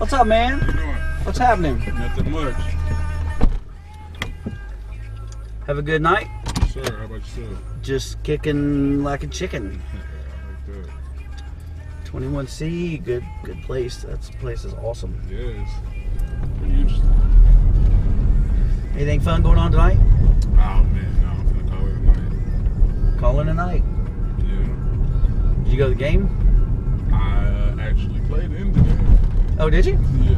What's up, man? How you doing? What's happening? Nothing much. Have a good night? Yes, sir. How about yourself? Just kicking like a chicken. Yeah, I like that. 21C, good place. That place is awesome. Yes. Pretty interesting. Anything fun going on tonight? Oh, man. No, I'm going to call it a night. Calling a night. Yeah. Did you go to the game? I actually played in the game. Oh, did you? Yeah.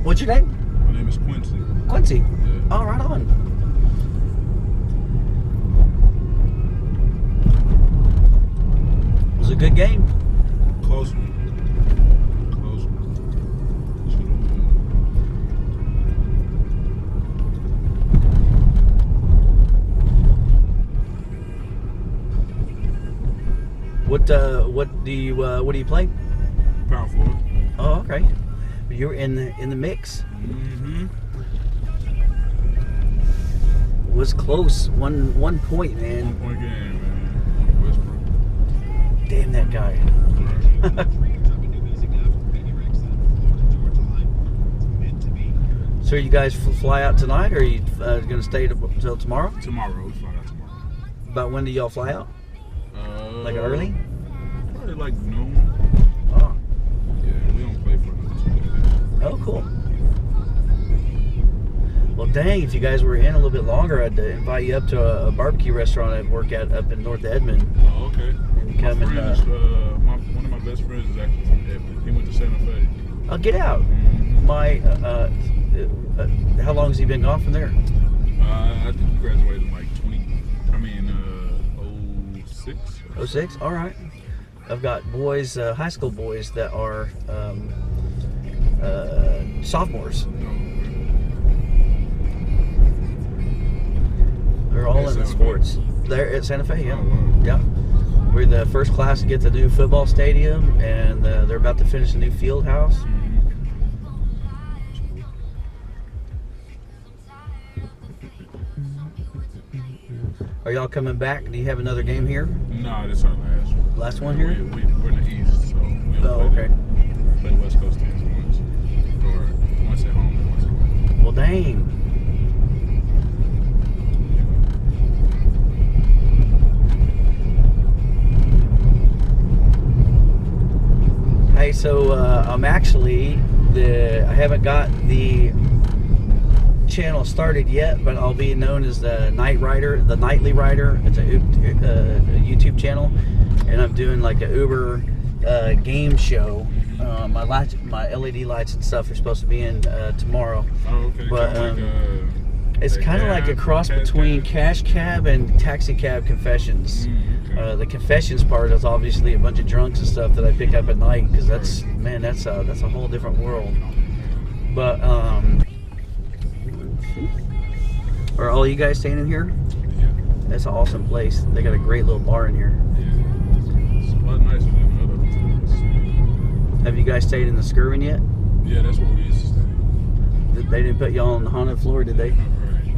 What's your name? My name is Quincy. Quincy. Yeah. Oh, right on. It was a good game. Close one. Close one. Should have won. What do you play? Power forward. Oh, okay. You're in the mix. Mm-hmm. Was close. One point, man. 1 point game, man. Westbrook. Damn that guy. So you guys fly out tonight, or are you gonna stay till tomorrow? Tomorrow. We fly out tomorrow. About when do y'all fly out? Like early? Probably like noon. Oh. Yeah, we don't play for another 2 days. Oh, cool. Well, dang, if you guys were in a little bit longer, I'd invite you up to a barbecue restaurant I work at up in North Edmond. Oh, okay. And come One of my best friends is actually from Edmond. He went to Santa Fe. I'll get out. Mm-hmm. How long has he been gone from there? I think he graduated in like 06. 06? All right. I've got boys, high school boys that are sophomores. They're all in the sports. They're at Santa Fe, yeah. Oh, wow. Yeah. We're the first class to get the new football stadium, and they're about to finish the new field house. Are y'all coming back? Do you have another game here? No, this is our last one. Last one here? We're in the East, so we Oh, okay. Play West Coast teams once. Or once at home and once away. Well, dang. Hey, so I'm actually I haven't got the channel started yet, but I'll be known as the Nightly Rider. It's a YouTube channel, and I'm doing like a Uber game show. My LED lights and stuff are supposed to be in tomorrow. Oh, okay. But it's like kind of like a cross between Cash Cab and Taxi Cab Confessions. Okay. The confessions part is obviously a bunch of drunks and stuff that I pick up at night, because that's a whole different world. But are all you guys staying in here? Yeah. That's an awesome place. They got a great little bar in here. Yeah. It's a lot nicer than other hotels. Have you guys stayed in the Skirvin yet? Yeah, that's where we used to stay. They didn't put y'all on the haunted floor, did they? Right.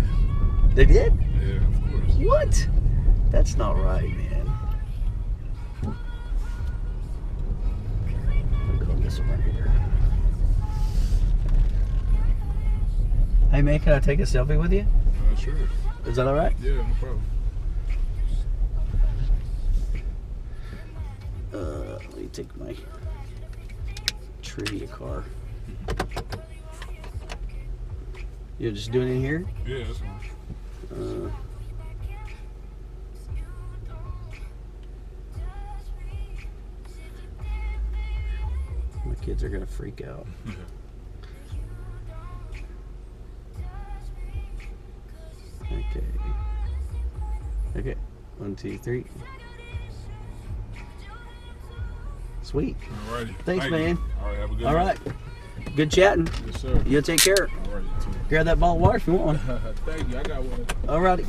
They did? Yeah, of course. What? That's not right, man. I'll go this one right here. Hey man, can I take a selfie with you? Sure. Is that all right? Yeah, no problem. Let me take my trivia car. You're just doing it here? Yeah, that's fine. My kids are gonna freak out. Okay. Okay. 1, 2, 3. Sweet. Alrighty. Thanks, man. All right, have a good All night. right. Good chatting. Yes, sir. You take care. All right, you too. Grab that bottle of water if you want one. Thank you. I got one. Alrighty.